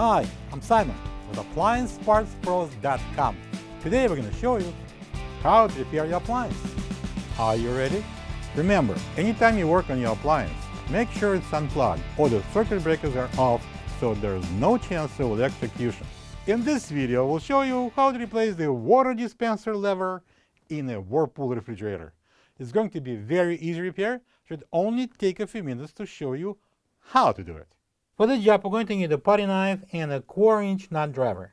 Hi, I'm Simon with AppliancePartsPros.com. Today we're going to show you how to repair your appliance. Are you ready? Remember, anytime you work on your appliance, make sure it's unplugged or the circuit breakers are off so there's no chance of electrocution. In this video, we'll show you how to replace the water dispenser lever in a Whirlpool refrigerator. It's going to be a very easy repair. Should only take a few minutes to show you how to do it. For this job, we're going to need a putty knife and a 1/4-inch nut driver.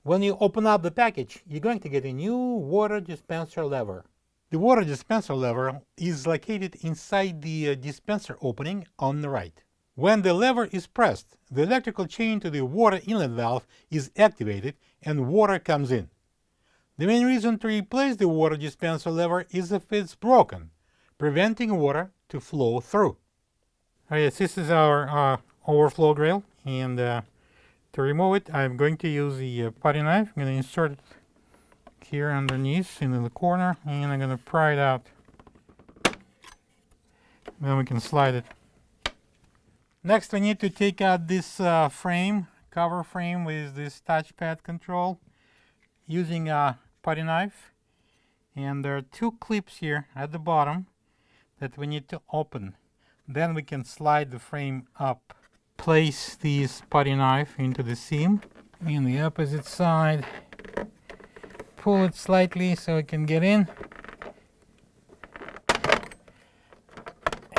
When you open up the package, you're going to get a new water dispenser lever. The water dispenser lever is located inside the dispenser opening on the right. When the lever is pressed, the electrical chain to the water inlet valve is activated and water comes in. The main reason to replace the water dispenser lever is if it's broken, preventing water to flow through. Yes, this is our overflow grill, and to remove it, I'm going to use the putty knife. I'm going to insert it here underneath into the corner, and I'm going to pry it out. Then we can slide it. Next, we need to take out this cover frame with this touchpad control using a putty knife. And there are two clips here at the bottom that we need to open. Then we can slide the frame up. Place this putty knife into the seam in the opposite side. Pull it slightly so it can get in.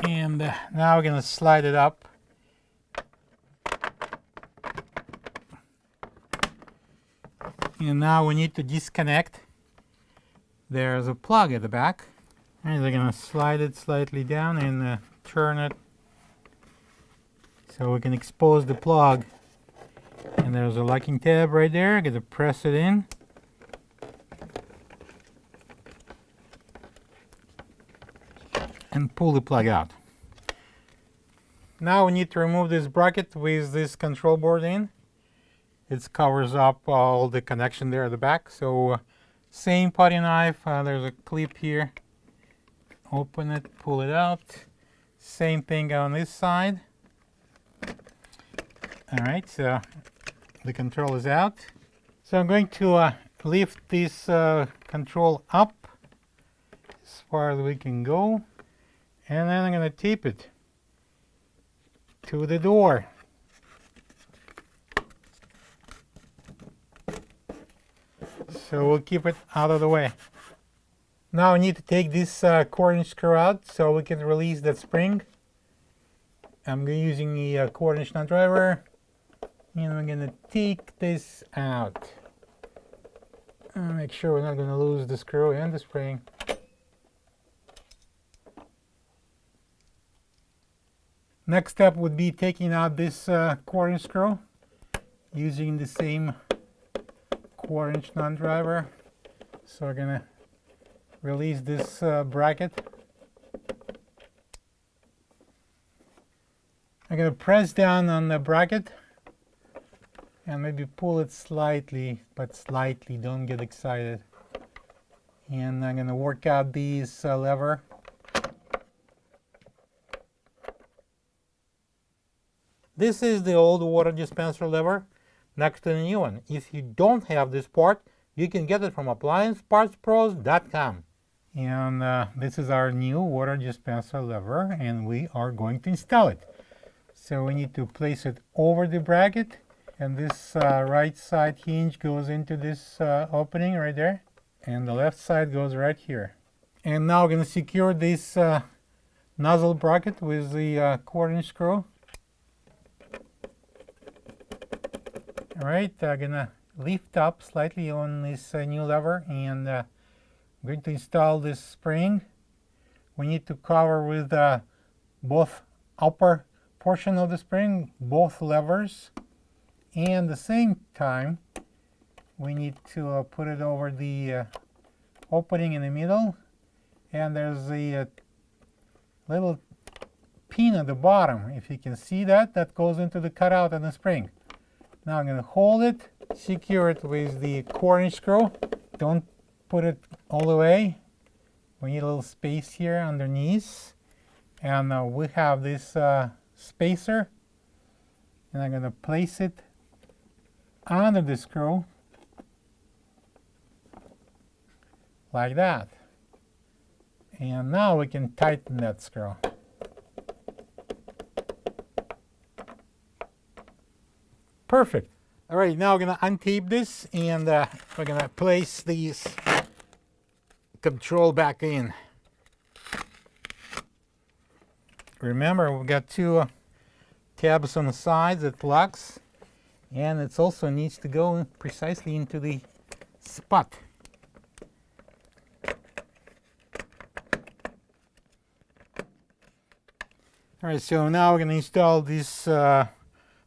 And now we're going to slide it up. And now we need to disconnect. There's a plug at the back. And we're going to slide it slightly down and turn it so we can expose the plug. And there's a locking tab right there. I'm going to press it in. And pull the plug out. Now we need to remove this bracket with this control board in. It covers up all the connection there at the back. So same putty knife, there's a clip here. Open it, pull it out. Same thing on this side. Alright, so the control is out. So I'm going to lift this control up as far as we can go. And then I'm going to tape it to the door. So we'll keep it out of the way. Now I need to take this 1/4-inch screw out so we can release that spring. I'm using the 1/4-inch nut driver, and we're going to take this out. Make sure we're not going to lose the screw and the spring. Next step would be taking out this 1/4-inch screw using the same 1/4-inch nut driver. So we're going to release this bracket. I'm going to press down on the bracket and maybe pull it slightly, but slightly, don't get excited. And I'm going to work out this lever. This is the old water dispenser lever next to the new one. If you don't have this part, you can get it from AppliancePartsPros.com. And this is our new water dispenser lever, and we are going to install it. So we need to place it over the bracket, and this right side hinge goes into this opening right there, and the left side goes right here. And now we're going to secure this nozzle bracket with the 1/4-inch screw. Alright, I'm going to lift up slightly on this new lever, and I'm going to install this spring. We need to cover with both upper portion of the spring, both levers, and at the same time we need to put it over the opening in the middle, and there's a little pin at the bottom. If you can see that, that goes into the cutout on the spring. Now I'm going to hold it, secure it with the 1/4-inch screw. Don't put it all the way. We need a little space here underneath. And we have this spacer. And I'm going to place it under the screw like that. And now we can tighten that screw. Perfect. All right, now we're gonna untape this and we're gonna place these control back in. Remember, we've got two tabs on the sides that locks, and it also needs to go precisely into the spot. All right, so now we're going to install this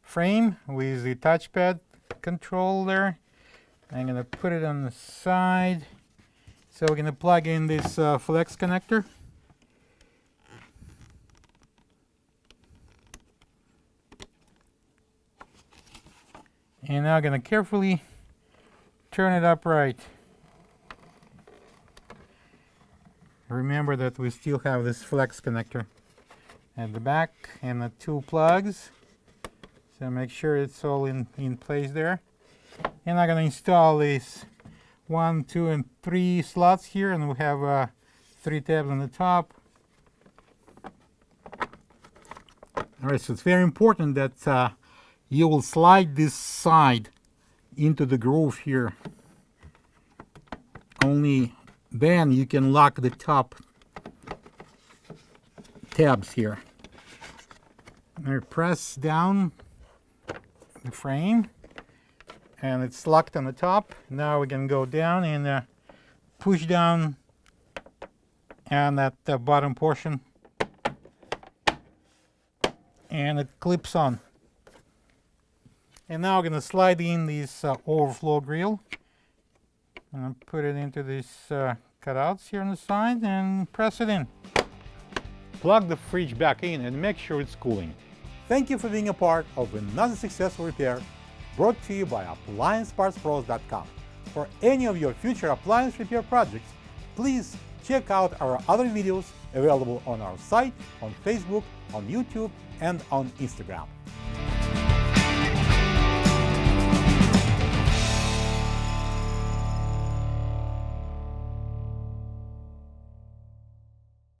frame with the touchpad control there. I'm going to put it on the side. So we're going to plug in this flex connector. And now I'm going to carefully turn it upright. Remember that we still have this flex connector at the back and the two plugs. So make sure it's all in place there. And I'm going to install these 1, 2, and 3 slots here, and we have 3 tabs on the top. All right, so it's very important that you will slide this side into the groove here. Only then you can lock the top tabs here. I press down the frame and it's locked on the top. Now we can go down and push down on that bottom portion, and it clips on. And now I'm going to slide in this overflow grill. And put it into these cutouts here on the side and press it in. Plug the fridge back in and make sure it's cooling. Thank you for being a part of another successful repair brought to you by AppliancePartsPros.com. For any of your future appliance repair projects, please check out our other videos available on our site, on Facebook, on YouTube, and on Instagram.